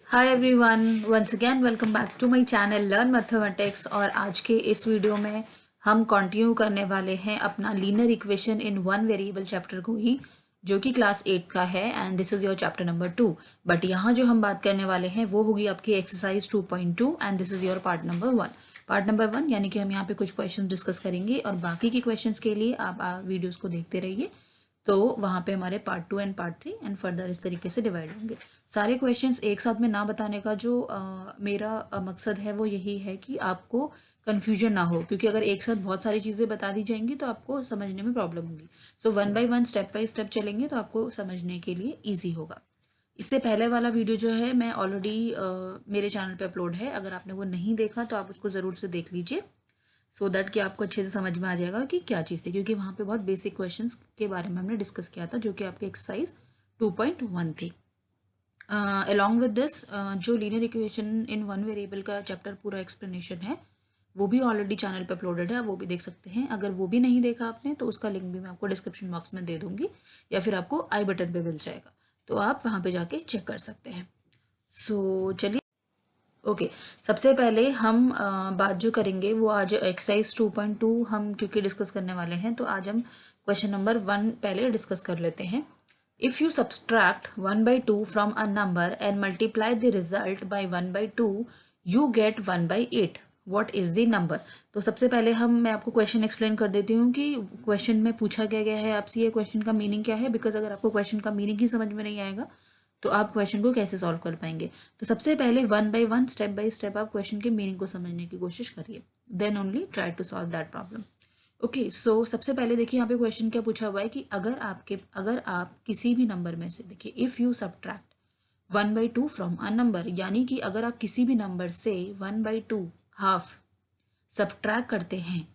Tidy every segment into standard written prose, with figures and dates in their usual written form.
Hi everyone, once again welcome back to my channel learn mathematics. और आज के इस वीडियो में हम कंटिन्यू करने वाले हैं अपना linear equation in one variable chapter को ही, जो कि क्लास 8 का है and this is your chapter number 2। But यहाँ जो हम बात करने वाले हैं वो होगी आपकी exercise 2.2 and this is your part number 1। Part number 1 यानी कि हम यहाँ पे कुछ क्वेश्चन डिस्कस करेंगे और बाकी के क्वेश्चंस के लिए आप वीडियोस को देखते रहिए। तो वहाँ पे हमारे part 2 and part 3 and further इस तरीके से डिवाइड होंगे। सारे क्वेश्चंस एक साथ में ना बताने का जो मेरा मकसद है वो यही है कि आपको कन्फ्यूजन ना हो, क्योंकि अगर एक साथ बहुत सारी चीज़ें बता दी जाएंगी तो आपको समझने में प्रॉब्लम होगी। So one by one step by step चलेंगे तो आपको समझने के लिए ईजी होगा। इससे पहले वाला वीडियो जो है मैं ऑलरेडी मेरे चैनल पे अपलोड है, अगर आपने वो नहीं देखा तो आप उसको ज़रूर से देख लीजिए सो दैट कि आपको अच्छे से समझ में आ जाएगा कि क्या चीज़ थी, क्योंकि वहाँ पे बहुत बेसिक क्वेश्चंस के बारे में हमने डिस्कस किया था जो कि आपके एक्सरसाइज 2.1 थी। अलॉन्ग विद दिस जो linear equation in one variable का चैप्टर पूरा एक्सप्लेनेशन है वो भी ऑलरेडी चैनल पे अपलोडेड है, वो भी देख सकते हैं। अगर वो भी नहीं देखा आपने तो उसका लिंक भी मैं आपको डिस्क्रिप्शन बॉक्स में दे दूंगी या फिर आपको आई बटन पे मिल जाएगा, तो आप वहाँ पे जाके चेक कर सकते हैं। सो चलिए ओके सबसे पहले हम बात जो करेंगे वो आज एक्सरसाइज 2.2 हम क्योंकि डिस्कस करने वाले हैं, तो आज हम क्वेश्चन नंबर 1 पहले डिस्कस कर लेते हैं। If you subtract 1/2 from a number and multiply the result by 1/2 you get 1/8, what is the number. तो सबसे पहले मैं आपको क्वेश्चन एक्सप्लेन कर देती हूँ कि क्वेश्चन में पूछा क्या गया है आपसे, ये क्वेश्चन का मीनिंग क्या है। बिकॉज अगर आपको क्वेश्चन का मीनिंग ही समझ में नहीं आएगा तो आप क्वेश्चन को कैसे सॉल्व कर पाएंगे। तो सबसे पहले one by one step by step आप क्वेश्चन के मीनिंग को समझने की कोशिश करिए, then only try to solve that problem. Okay so सबसे पहले देखिए यहाँ पे क्वेश्चन क्या पूछा हुआ है कि अगर आप किसी भी नंबर में से, देखिए if you subtract 1/2 from a number, यानी कि अगर आप किसी भी नंबर से 1/2 हाफ सब्ट्रैक्ट करते हैं,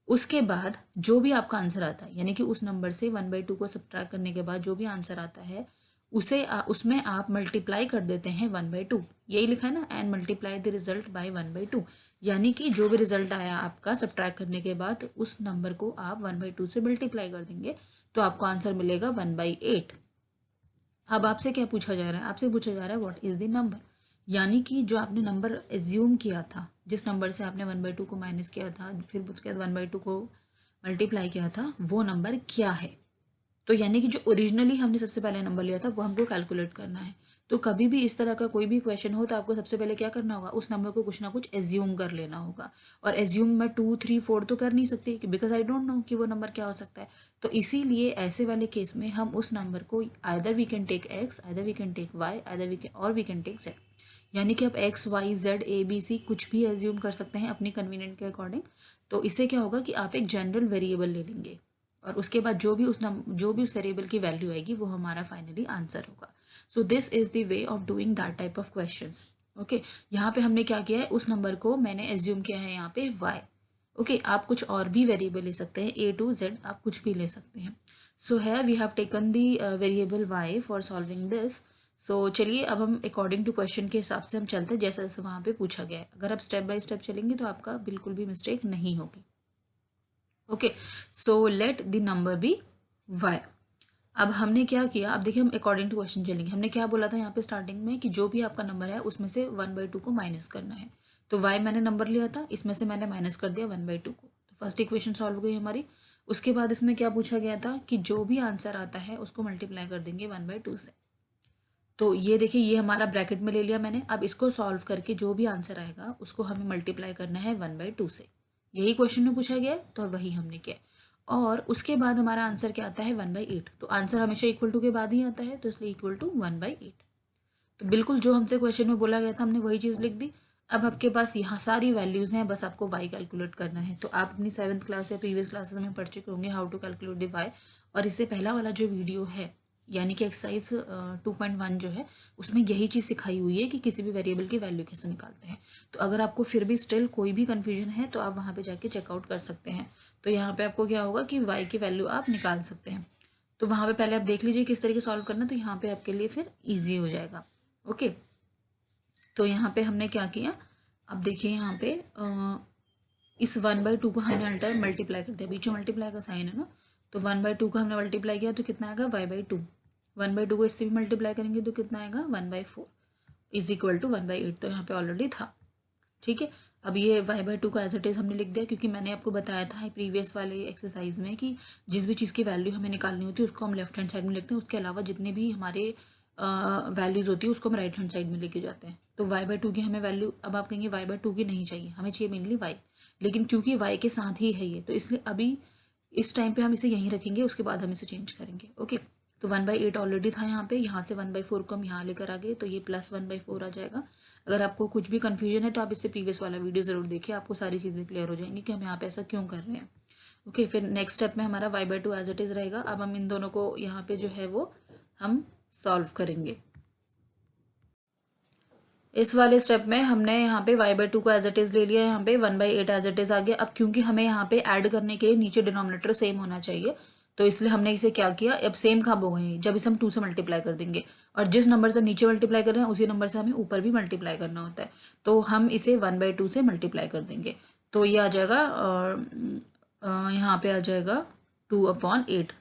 उसके बाद जो भी आपका आंसर आता है, यानी कि उस नंबर से 1/2 को सब्ट्रैक्ट करने के बाद जो भी आंसर आता है उसमें आप मल्टीप्लाई कर देते हैं 1/2। यही लिखा है ना, and multiply the result by 1/2, यानी कि जो भी रिजल्ट आया आपका सब्ट्रैक्ट करने के बाद उस नंबर को आप 1/2 से मल्टीप्लाई कर देंगे तो आपको आंसर मिलेगा 1/8। अब आपसे क्या पूछा जा रहा है, आपसे पूछा जा रहा है व्हाट इज द नंबर, यानी कि जो आपने नंबर एज्यूम किया था, जिस नंबर से आपने 1/2 को माइनस किया था फिर उसके बाद 1/2 को मल्टीप्लाई किया था, वो नंबर क्या है। तो यानी कि जो ओरिजिनली हमने सबसे पहले नंबर लिया था वो हमको कैलकुलेट करना है। तो कभी भी इस तरह का कोई भी क्वेश्चन हो तो आपको सबसे पहले क्या करना होगा, उस नंबर को कुछ ना कुछ एज्यूम कर लेना होगा। और एज्यूम मैं 2, 3, 4 तो कर नहीं सकती बिकॉज आई डोंट नो कि वो नंबर क्या हो सकता है। तो इसीलिए ऐसे वाले केस में हम उस नंबर को either we can take x, either we can take y, either we can take z, यानी कि आप x y z a b c कुछ भी एज्यूम कर सकते हैं अपनी कन्वीनियंट के अकॉर्डिंग। तो इससे क्या होगा कि आप एक जनरल वेरिएबल ले लेंगे और उसके बाद जो भी उस वेरिएबल की वैल्यू आएगी वो हमारा फाइनली आंसर होगा। सो this is the way of doing that type of questions. Okay यहाँ पे हमने क्या किया है, उस नंबर को मैंने एज्यूम किया है यहाँ पे y। ओके आप कुछ और भी वेरिएबल ले सकते हैं, a to z आप कुछ भी ले सकते हैं। सो है we have taken the variable y for solving this. So चलिए अब हम अकॉर्डिंग टू क्वेश्चन के हिसाब से हम चलते हैं जैसे जैसे वहाँ पे पूछा गया है। अगर आप स्टेप बाय स्टेप चलेंगे तो आपका बिल्कुल भी मिस्टेक नहीं होगी। Okay so let the number be y। अब हमने क्या किया, अब देखिए हम अकॉर्डिंग टू क्वेश्चन चलेंगे। हमने क्या बोला था यहाँ पे स्टार्टिंग में कि जो भी आपका नंबर है उसमें से 1/2 को माइनस करना है। तो y मैंने नंबर लिया था, इसमें से मैंने माइनस कर दिया 1/2 को, तो फर्स्ट इक्वेशन सॉल्व हो गई हमारी। उसके बाद इसमें क्या पूछा गया था कि जो भी आंसर आता है उसको मल्टीप्लाई कर देंगे 1/2 से। तो ये देखिए ये हमारा ब्रैकेट में ले लिया मैंने। अब इसको सॉल्व करके जो भी आंसर आएगा उसको हमें मल्टीप्लाई करना है 1/2 से। यही क्वेश्चन में पूछा गया है तो वही हमने किया। और उसके बाद हमारा आंसर क्या आता है 1/8। तो आंसर हमेशा इक्वल टू के बाद ही आता है, तो इसलिए इक्वल टू 1/8। तो बिल्कुल जो हमसे क्वेश्चन में बोला गया था हमने वही चीज़ लिख दी। अब आपके पास यहाँ सारी वैल्यूज़ हैं, बस आपको वाई कैलकुलेट करना है। तो आप अपनी 7th क्लास या प्रीवियस क्लासेस में पढ़ चुके होंगे how to calculate the y. और इससे पहला वाला जो वीडियो है यानी कि एक्सरसाइज 2.1 जो है उसमें यही चीज़ सिखाई हुई है कि किसी भी वेरिएबल की वैल्यू कैसे निकालते हैं। तो अगर आपको फिर भी स्टिल कोई भी कन्फ्यूजन है तो आप वहाँ पे जाके चेकआउट कर सकते हैं। तो यहाँ पे आपको क्या होगा कि वाई की वैल्यू आप निकाल सकते हैं। तो वहाँ पे पहले आप देख लीजिए किस तरीके सॉल्व करना, तो यहाँ पे आपके लिए फिर ईजी हो जाएगा। ओके तो यहाँ पे हमने क्या किया, अब देखिए यहाँ पे इस 1/2 को हमने अल्टर मल्टीप्लाई कर दिया, बीच में मल्टीप्लाई का साइन है ना, तो 1/2 को हमने मल्टीप्लाई किया तो कितना आएगा y/2। 1/2 को इससे भी मल्टीप्लाई करेंगे तो कितना आएगा 1/4। इज इक्वल टू 1/8, तो यहाँ पे ऑलरेडी था। ठीक है, अब ये y/2 को एज इट इज़ हमने लिख दिया, क्योंकि मैंने आपको बताया था प्रीवियस वाले एक्सरसाइज में कि जिस भी चीज़ की वैल्यू हमें निकालनी होती है उसको हम लेफ्ट हैंड साइड में लिखते हैं, उसके अलावा जितने भी हमारे वैल्यूज़ होती है उसको हम राइट हैंड साइड में लेके जाते हैं। तो y/2 की हमें वैल्यू, अब आप कहेंगे y/2 की नहीं चाहिए, हमें चाहिए मेनली y, लेकिन क्योंकि y के साथ ही है ये, तो इसलिए अभी इस टाइम पे हम इसे यहीं रखेंगे, उसके बाद हम इसे चेंज करेंगे। ओके, तो 1/8 ऑलरेडी था यहाँ से 1/4 को हम यहाँ लेकर आ गए, तो ये प्लस 1/4 आ जाएगा। अगर आपको कुछ भी कन्फ्यूजन है तो आप इससे प्रीवियस वाला वीडियो ज़रूर देखिए, आपको सारी चीज़ें क्लियर हो जाएंगी कि हम यहाँ पे ऐसा क्यों कर रहे हैं। ओके, फिर नेक्स्ट स्टेप में हमारा y/2 एज इट इज़ रहेगा। अब हम इन दोनों को यहाँ पे जो है वो हम सॉल्व करेंगे। इस वाले स्टेप में हमने यहाँ पे y/2 को एज इट इज़ ले लिया, यहाँ पे 1/8 एज इट इज़ आ गया। अब क्योंकि हमें यहाँ पे ऐड करने के लिए नीचे डिनोमिनेटर सेम होना चाहिए, तो इसलिए हमने इसे क्या किया, अब सेम कब हो गए, जब इसे हम 2 से मल्टीप्लाई कर देंगे, और जिस नंबर से नीचे मल्टीप्लाई कर रहे हैं उसी नंबर से हमें ऊपर भी मल्टीप्लाई करना होता है, तो हम इसे 1/2 से मल्टीप्लाई कर देंगे। तो ये आ जाएगा यहाँ पे आ जाएगा 2/8।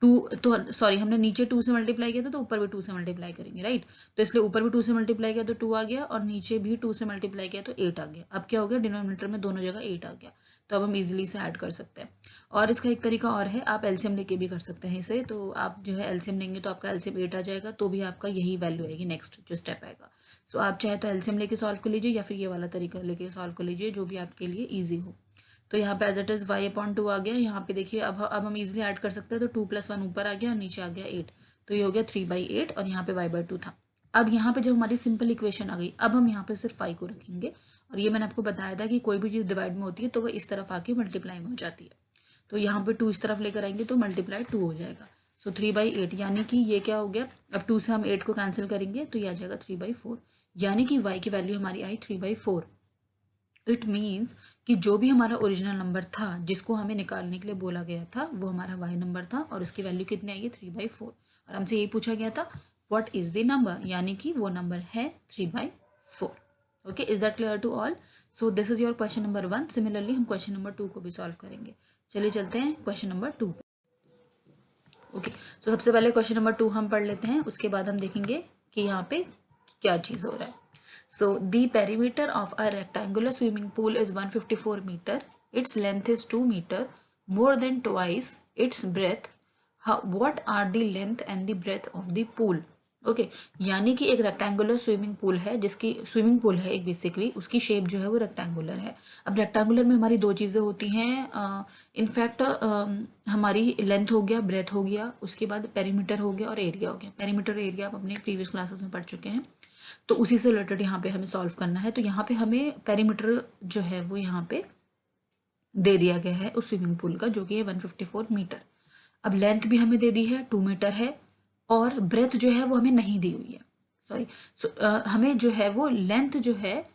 2 तो सॉरी, हमने नीचे 2 से मल्टीप्लाई किया था तो ऊपर भी 2 से मल्टीप्लाई करेंगे, राइट। तो इसलिए ऊपर भी 2 से मल्टीप्लाई किया तो 2 आ गया, और नीचे भी 2 से मल्टीप्लाई किया तो 8 आ गया। अब क्या हो गया, डिनोमिनेटर में दोनों जगह 8 आ गया, तो अब हम इजीली इसे ऐड कर सकते हैं। और इसका एक तरीका और है, आप एलसीएम लेके भी कर सकते हैं इसे। तो आप जो है एलसीएम लेंगे तो आपका एलसीएम 8 आ जाएगा, तो भी आपका यही वैल्यू आएगी नेक्स्ट जो स्टेप आएगा। सो आप चाहे तो एलसीएम लेके सॉल्व कर लीजिए, या फिर ये वाला तरीका लेके सॉल्व कर लीजिए, जो भी आपके लिए ईजी हो। तो यहाँ पे एज इट इज़ y/2 आ गया। यहाँ पे देखिए अब हम इजीली ऐड कर सकते हैं, तो 2 + 1 ऊपर आ गया और नीचे आ गया 8, तो ये हो गया 3/8, और यहाँ पे y/2 था। अब यहाँ पे जब हमारी सिंपल इक्वेशन आ गई, अब हम यहाँ पे सिर्फ y को रखेंगे, और ये मैंने आपको बताया था कि कोई भी चीज़ डिवाइड में होती है तो वह इस तरफ आके मल्टीप्लाई में हो जाती है। तो यहाँ पे 2 इस तरफ लेकर आएंगे तो मल्टीप्लाई 2 हो जाएगा। सो 3/8, यानी कि ये क्या हो गया, अब 2 से हम 8 को कैंसिल करेंगे तो ये आ जाएगा 3/4, यानी कि y की वैल्यू हमारी आई 3/4। इट मीन्स कि जो भी हमारा ओरिजिनल नंबर था जिसको हमें निकालने के लिए बोला गया था वो हमारा y नंबर था, और उसकी वैल्यू कितनी आई है 3/4, और हमसे यही पूछा गया था व्हाट इज द नंबर, यानी कि वो नंबर है 3/4। Okay, is that clear to all? So this is your question number 1। Similarly हम क्वेश्चन नंबर 2 को भी सॉल्व करेंगे। चलिए चलते हैं क्वेश्चन नंबर 2 पे। ओके, तो सबसे पहले क्वेश्चन नंबर 2 हम पढ़ लेते हैं, उसके बाद हम देखेंगे कि यहाँ पे क्या चीज़ हो रहा है। So the perimeter of a rectangular swimming pool is 154 meter. Its length is 2 meter, more than twice its breadth. What are the length and the breadth of the pool? Okay, यानी कि एक रेक्टेंगुलर स्विमिंग पूल है, जिसकी swimming pool है एक, basically उसकी shape जो है वो रेक्टेंगुलर है। अब रेक्टेंगुलर में हमारी दो चीज़ें होती हैं, इनफैक्ट हमारी लेंथ हो गया, ब्रेथ हो गया, उसके बाद पेरीमीटर हो गया और एरिया हो गया। पेरीमीटर एरिया आप अपने प्रीवियस क्लासेस में पढ़ चुके हैं, तो उसी से रिलेटेड यहाँ पे हमें सॉल्व करना है। तो यहाँ पे हमें पेरीमीटर जो है वो यहाँ पे दे दिया गया है उस स्विमिंग पूल का, जो कि है 154 मीटर। अब लेंथ भी हमें दे दी है 2 मीटर है, और ब्रेथ जो है वो हमें नहीं दी हुई है, सॉरी। हमें जो है वो लेंथ जो है,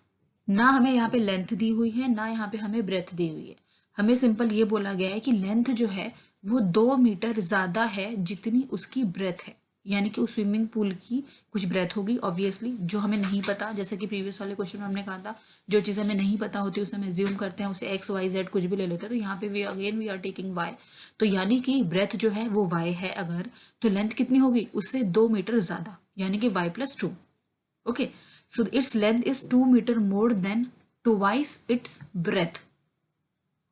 ना हमें यहाँ पे लेंथ दी हुई है ना यहाँ पे हमें ब्रेथ दी हुई है। हमें सिंपल ये बोला गया है कि लेंथ जो है वो 2 मीटर ज़्यादा है जितनी उसकी ब्रेथ है, यानी कि उस स्विमिंग पूल की कुछ ब्रेथ होगी ऑब्वियसली, जो हमें नहीं पता। जैसे कि प्रीवियस वाले क्वेश्चन में हमने कहा था, जो चीज़ हमें नहीं पता होती उसे हम एज्यूम करते हैं, उसे x y z कुछ भी ले लेते हैं। तो यहाँ पे वी आर टेकिंग y, तो यानी कि ब्रेथ जो है वो y है अगर, तो लेंथ कितनी होगी उससे 2 मीटर ज़्यादा, यानी कि y+2। Okay, so its length is 2 metre more than twice its breadth.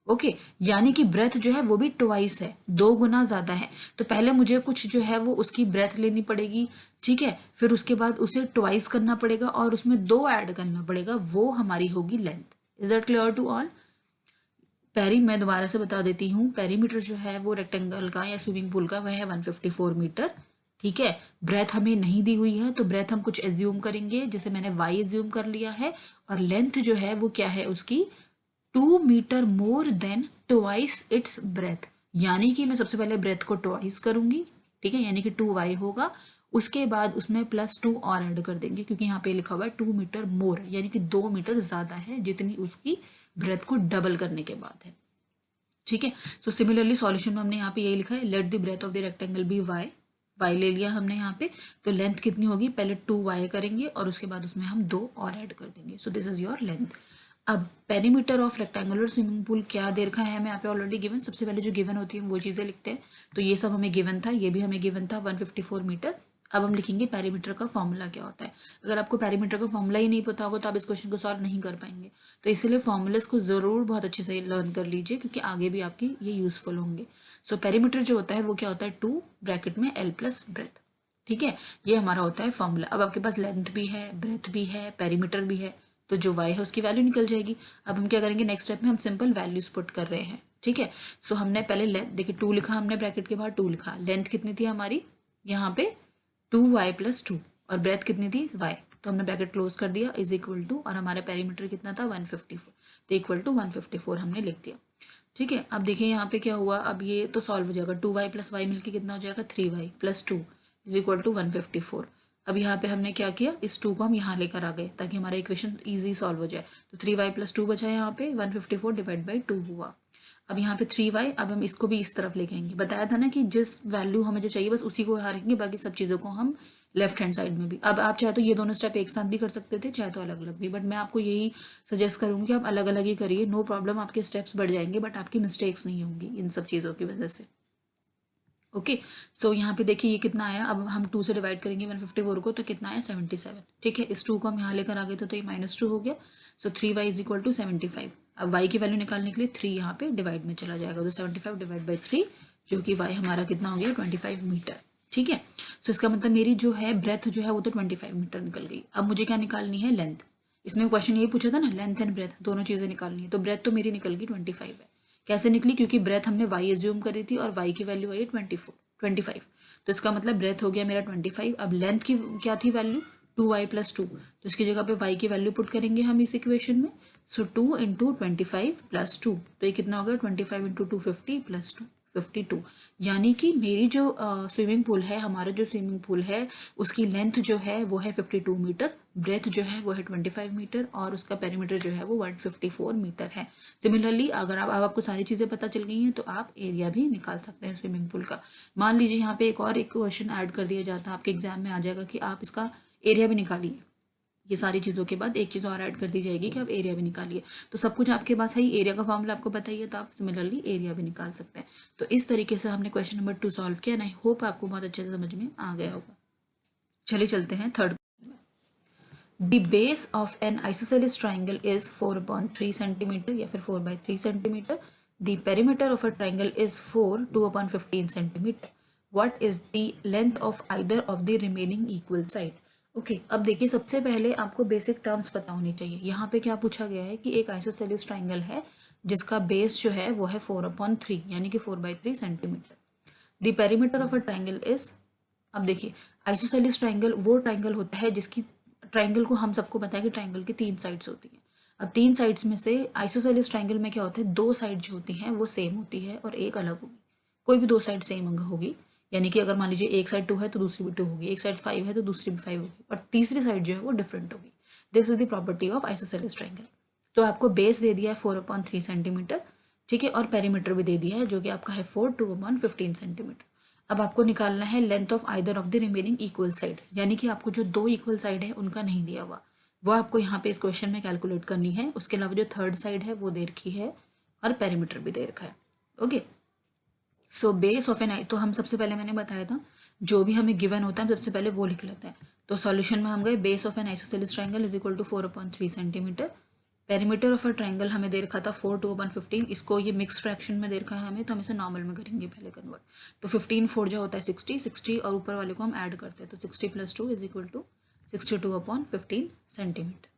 Okay, यानी कि ब्रेथ जो है वो भी ट्वाइस है, 2 गुना ज्यादा है। तो पहले मुझे कुछ जो है वो उसकी ब्रेथ लेनी पड़ेगी, ठीक है, फिर उसके बाद उसे ट्वाइस करना पड़ेगा और उसमें 2 ऐड करना पड़ेगा, वो हमारी होगी length. Is that clear to all? मैं दोबारा से बता देती हूँ, पेरीमीटर जो है वो रेक्टेंगल का या स्विमिंग पूल का वह है 154 मीटर, ठीक है। ब्रेथ हमें नहीं दी हुई है, तो ब्रेथ हम कुछ एज्यूम करेंगे, जैसे मैंने y एज्यूम कर लिया है, और लेंथ जो है वो क्या है उसकी 2 metre more than twice its breadth, यानी कि मैं सबसे पहले ब्रेथ को ट्वाइस करूंगी, ठीक है, यानी कि 2y होगा, उसके बाद उसमें +2 और ऐड कर देंगे, क्योंकि यहाँ पे लिखा हुआ है 2 मीटर मोर, यानी कि 2 मीटर ज्यादा है जितनी उसकी ब्रेथ को डबल करने के बाद है, ठीक है। सो सिमिलरली सॉल्यूशन में हमने यहाँ पे यही लिखा है, let the breadth of the rectangle be y ले लिया हमने यहाँ पे, तो लेंथ कितनी होगी, पहले 2y करेंगे और उसके बाद उसमें हम 2 और ऐड कर देंगे। So this is your length. अब perimeter of rectangular swimming pool क्या दे रखा है हमें यहाँ पे ऑलरेडी गिवन, सबसे पहले जो गिवन होती है वो चीज़ें लिखते हैं। तो ये सब हमें गिवन था, ये भी हमें गिवन था 154 मीटर। अब हम लिखेंगे पेरीमीटर का फॉर्मूला क्या होता है। अगर आपको पेरीमीटर का फॉर्मूला ही नहीं पता होगा तो आप इस क्वेश्चन को सॉल्व नहीं कर पाएंगे। तो इसलिए फॉर्मूलाज को ज़रूर बहुत अच्छे से लर्न कर लीजिए, क्योंकि आगे भी आपके ये यूज़फुल होंगे। सो पेरीमीटर जो होता है वो क्या होता है, 2 ब्रैकेट में L प्लस ब्रेथ। ठीक है, ये हमारा होता है फॉर्मूला। अब आपके पास लेंथ भी है, ब्रेथ भी है, पेरीमीटर भी है, तो जो y है उसकी वैल्यू निकल जाएगी। अब हम क्या करेंगे, नेक्स्ट स्टेप में हम सिंपल वैल्यूज पुट कर रहे हैं। ठीक है, सो हमने पहले लेंथ देखिए 2 लिखा, हमने ब्रैकेट के बाहर 2 लिखा। लेंथ कितनी थी हमारी यहाँ पे 2y प्लस 2, और ब्रेथ कितनी थी y, तो हमने ब्रैकेट क्लोज कर दिया इज इक्वल टू, और हमारा पेरीमीटर कितना था 154, तो इक्वल टू 154 हमने लिख दिया। ठीक है, अब देखिए यहाँ पे क्या हुआ, अब ये तो सॉल्व हो जाएगा, 2y प्लस वाई मिलके कितना हो जाएगा 3y plus 2 is equal to 154। अब यहाँ पे हमने क्या किया, इस 2 को हम यहाँ लेकर आ गए ताकि हमारा इक्वेशन ईजी सॉल्व हो जाए। तो 3y प्लस 2 बचा यहाँ पे, 154 डिवाइड बाई 2 हुआ। अब यहाँ पे 3y, अब हम इसको भी इस तरफ लेके आएंगे। बताया था ना कि जिस वैल्यू हमें जो चाहिए बस उसी को यहाँ रखेंगे, बाकी सब चीज़ों को हम लेफ्ट हैंड साइड में भी। अब आप चाहे तो ये दोनों स्टेप एक साथ भी कर सकते थे, चाहे तो अलग अलग भी, बट मैं आपको यही सजेस्ट करूँगी कि आप अलग अलग ही करिए। नो प्रॉब्लम, आपके स्टेप्स बढ़ जाएंगे बट आपकी मिस्टेक्स नहीं होंगी इन सब चीज़ों की वजह से। ओके, सो यहाँ पे देखिए ये कितना आया, अब हम 2 से डिवाइड करेंगे 154 को, तो कितना आया 77। ठीक है, इस 2 को हम यहाँ लेकर आ गए थे तो ये -2 हो गया। सो 3y इज इक्वल टू 75। अब y की वैल्यू निकालने के लिए 3 यहाँ पे डिवाइड में चला जाएगा, तो 75 डिवाइड बाई 3, जो कि y हमारा कितना हो गया 25 मीटर। ठीक है, सो इसका मतलब मेरी जो है ब्रेथ जो है वो तो 25 मीटर निकल गई। अब मुझे क्या निकालनी है, लेंथ। इसमें क्वेश्चन यही पूछा था ना, लेंथ एंड ब्रेथ दोनों चीज़ें निकालनी है। तो ब्रेथ तो मेरी निकल गई 25 है। कैसे निकली, क्योंकि ब्रेथ हमने y एज्यूम करी थी और y की वैल्यू आई 25, तो इसका मतलब ब्रेथ हो गया मेरा 25। अब लेंथ की क्या थी वैल्यू 2y प्लस 2, तो इसकी जगह पे y की वैल्यू पुट करेंगे हम इस इक्वेशन में। सो 2 इंटू 25 प्लस 2, तो ये कितना हो गया 25 इंटू 250 प्लस 2 52। यानी कि मेरी जो स्विमिंग पूल है, हमारा जो स्विमिंग पूल है उसकी लेंथ जो है वो है 52 मीटर, ब्रेथ जो है वो है 25 मीटर, और उसका पेरीमीटर जो है वो 154 मीटर है। सिमिलरली अगर अब आपको सारी चीज़ें पता चल गई हैं तो आप एरिया भी निकाल सकते हैं स्विमिंग पूल का। मान लीजिए यहाँ पे एक क्वेश्चन ऐड कर दिया जाता, आपके एग्जाम में आ जाएगा कि आप इसका एरिया भी निकालिए। ये सारी चीज़ों के बाद एक चीज़ और ऐड कर दी जाएगी कि आप एरिया भी निकालिए। तो सब कुछ आपके पास है, एरिया का फॉर्मूला आपको पता ही है, तो आप सिमिलरली एरिया भी निकाल सकते हैं। तो इस तरीके से हमने क्वेश्चन नंबर 2 सॉल्व किया। आई होप आपको बहुत अच्छे से समझ में आ गया होगा। चलिए चलते हैं third. The base of n isosceles triangle is 4/3 centimetre या फिर 4/3 centimetre. The perimeter of a triangle is 4 2/15 centimetre. What is the length of either of the remaining equal side. Okay, अब देखिए सबसे पहले आपको बेसिक टर्म्स पता होनी चाहिए। यहाँ पे क्या पूछा गया है कि एक आइसोसेलेस ट्राइंगल है जिसका बेस जो है वो है 4/3 यानी कि 4/3 centimetre. The perimeter of a triangle is, अब देखिए आइसोसेलेस ट्राइंगल वो ट्राइंगल होता है जिसकी, ट्राइंगल को हम सबको पता है कि ट्राइंगल की 3 साइड्स होती हैं। अब 3 साइड्स में से आइसोसेलेस ट्राइंगल में क्या होता है, 2 साइड जो होती हैं वो सेम होती है और एक अलग होगी। कोई भी 2 साइड सेम होगी, यानी कि अगर मान लीजिए एक साइड 2 है तो दूसरी भी 2 होगी, एक साइड 5 है तो दूसरी भी 5 होगी, और तीसरी साइड जो है वो डिफरेंट होगी। This is the property of isosceles triangle. तो आपको बेस दे दिया है 4/3 सेंटीमीटर, ठीक है, और पेरीमीटर भी दे दिया है जो कि आपका है 4 2/15 सेंटीमीटर। अब आपको निकालना है length of either of the remaining equal side, यानी कि आपको जो 2 इक्वल साइड है उनका नहीं दिया हुआ, वो आपको यहाँ पे इस क्वेश्चन में कैलकुलेट करनी है। उसके अलावा जो थर्ड साइड है वो दे रखी है और पेरीमीटर भी दे रखा है। Okay, so base of n, तो हम सबसे पहले मैंने बताया था जो भी हमें गिवन होता है हम सबसे पहले वो लिख लेते हैं। तो सॉल्यूशन में हम गए, base of n isosceles triangle is equal to 4/3 centimetre. Perimeter of a triangle हमें दे रखा था 4 2/15, इसको ये मिक्स फ्रैक्शन में दे रखा है हमें, तो हम इसे नॉर्मल में करेंगे पहले कन्वर्ट। तो 15 4 जो होता है 60 और ऊपर वाले को हम ऐड करते हैं, तो 60 + 2 is equal to 62/15 centimetre.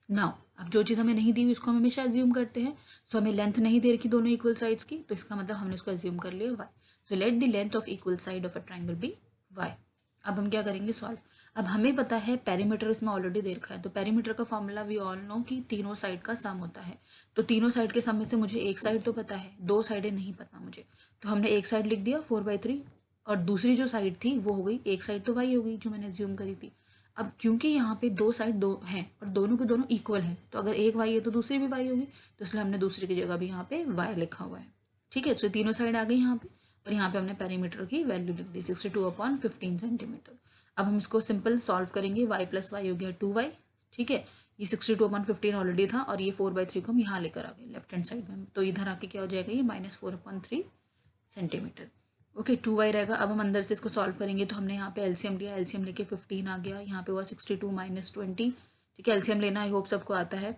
Now अब जो चीज़ हमें नहीं दी हुई उसको हम हमेशा एज्यूम करते हैं। सो हमें लेंथ नहीं दे रखी दोनों इक्वल साइड्स की, तो इसका मतलब हमने उसको एज्यूम कर लिया y। So let the length of equal side of a triangle be y। अब हम क्या करेंगे, सॉल्व। अब हमें पता है पेरीमीटर इसमें ऑलरेडी दे रखा है, तो पेरीमीटर का फॉर्मूला वी ऑल नो कि तीनों साइड का सम होता है। तो तीनों साइड के सम में से मुझे एक साइड तो पता है, 2 साइडें नहीं पता मुझे, तो हमने एक साइड लिख दिया 4/3, और दूसरी जो साइड थी वो हो गई, एक साइड तो y हो गई जो मैंने एज्यूम करी थी। अब क्योंकि यहाँ पे 2 साइड 2 हैं और दोनों के दोनों इक्वल हैं, तो अगर एक y है तो दूसरी भी y होगी, तो इसलिए हमने दूसरी की जगह भी यहाँ पे y लिखा हुआ है। ठीक है, तो तीनों साइड आ गई यहाँ पे, और यहाँ पे हमने पेरीमीटर की वैल्यू लिख दी 62/15 सेंटीमीटर। अब हम इसको सिंपल सॉल्व करेंगे, y + y हो गया 2y। ठीक है, ये 62/15 ऑलरेडी था और ये 4/3 को हम यहाँ लेकर आ गए लेफ्ट हैंड साइड में, तो इधर आके क्या हो जाएगा, ये -4/3 सेंटीमीटर। ओके 2y रहेगा। अब हम अंदर से इसको सॉल्व करेंगे तो हमने यहाँ पे एलसीएम लिया, एलसीएम लेके 15 आ गया, यहाँ पे हुआ 62 माइनस 20। ठीक है, एलसीएम लेना आई होप सबको आता है।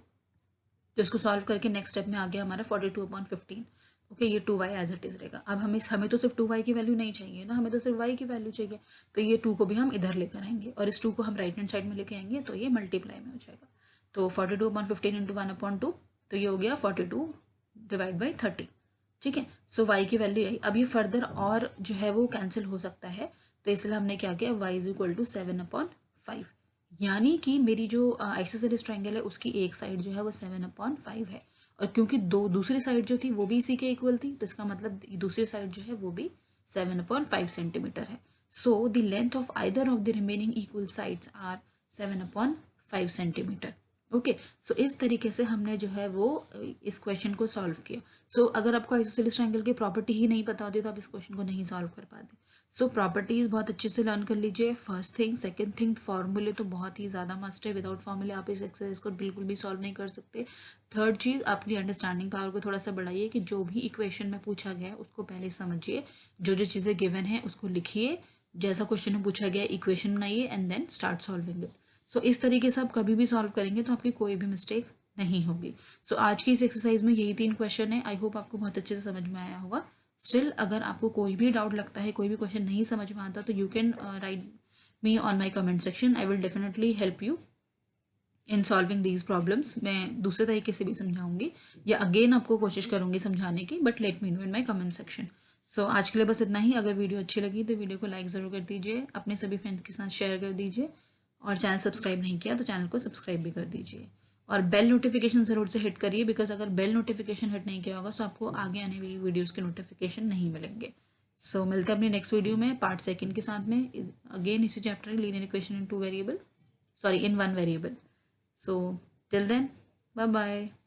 तो इसको सॉल्व करके नेक्स्ट स्टेप में आ गया हमारा 42/15। ओके, ये 2y एज इट इज रहेगा। अब हमें तो सिर्फ 2y की वैल्यू नहीं चाहिए ना, हमें तो सिर्फ y की वैल्यू चाहिए। तो ये 2 को भी हम इधर लेकर आएंगे और इस 2 को हम राइट हैंड साइड में लेके आएंगे तो ये मल्टीप्लाई में हो जाएगा। तो 42/15 इंटू 1/2, तो ये हो गया 42 डिवाइड बाई 30। ठीक है, सो y की वैल्यू आई। अब ये फर्दर और जो है वो कैंसिल हो सकता है, तो इसलिए हमने क्या किया, y इज इक्वल टू 7/5। यानी कि मेरी जो आइसोसेलेस ट्रायंगल है उसकी एक साइड जो है वो 7/5 है, और क्योंकि दूसरी साइड जो थी वो भी इसी के इक्वल थी, तो इसका मतलब दूसरी साइड जो है वो भी 7/5 सेंटीमीटर है। So the length of either of the remaining equal sides are 7/5 centimetre. Okay, so इस तरीके से हमने जो है वो इस क्वेश्चन को सॉल्व किया। सो अगर आपको आइसोसेलेस ट्रायंगल की प्रॉपर्टी ही नहीं पता होती तो आप इस क्वेश्चन को नहीं सॉल्व कर पाते। सो प्रॉपर्टीज बहुत अच्छे से लर्न कर लीजिए, फर्स्ट थिंग। सेकंड थिंग, फॉर्मूले तो बहुत ही ज़्यादा मस्ट है, विदाउट फॉर्मूले आप इस एक्सरसाइज को बिल्कुल भी सॉल्व नहीं कर सकते। थर्ड चीज़, अपनी अंडरस्टैंडिंग पावर को थोड़ा सा बढ़ाइए कि जो भी इक्वेशन में पूछा गया है उसको पहले समझिए, जो जो चीज़ें गिवन है उसको लिखिए, जैसा क्वेश्चन में पूछा गया इक्वेशन बनाइए and then start solving it. So इस तरीके से आप कभी भी सॉल्व करेंगे तो आपकी कोई भी मिस्टेक नहीं होगी। सो आज की इस एक्सरसाइज में यही 3 क्वेश्चन है। आई होप आपको बहुत अच्छे से समझ में आया होगा। स्टिल अगर आपको कोई भी डाउट लगता है, कोई भी क्वेश्चन नहीं समझ में आता, तो you can write me on my comment section. I will definitely help you in solving these problems. मैं दूसरे तरीके से भी समझाऊंगी या अगेन आपको कोशिश करूंगी समझाने की, but let me know in my comment section. So आज के लिए बस इतना ही। अगर वीडियो अच्छी लगी तो वीडियो को लाइक ज़रूर कर दीजिए, अपने सभी फ्रेंड्स के साथ शेयर कर दीजिए, और चैनल सब्सक्राइब नहीं किया तो चैनल को सब्सक्राइब भी कर दीजिए, और बेल नोटिफिकेशन ज़रूर से हिट करिए, बिकॉज अगर बेल नोटिफिकेशन हिट नहीं किया होगा तो आपको आगे आने वाली वीडियोज़ के नोटिफिकेशन नहीं मिलेंगे। सो मिलते हैं अपनी नेक्स्ट वीडियो में पार्ट सेकंड के साथ में, अगेन इसी chapter linear equation in 2 variable, sorry in 1 variable. So till then, bye bye.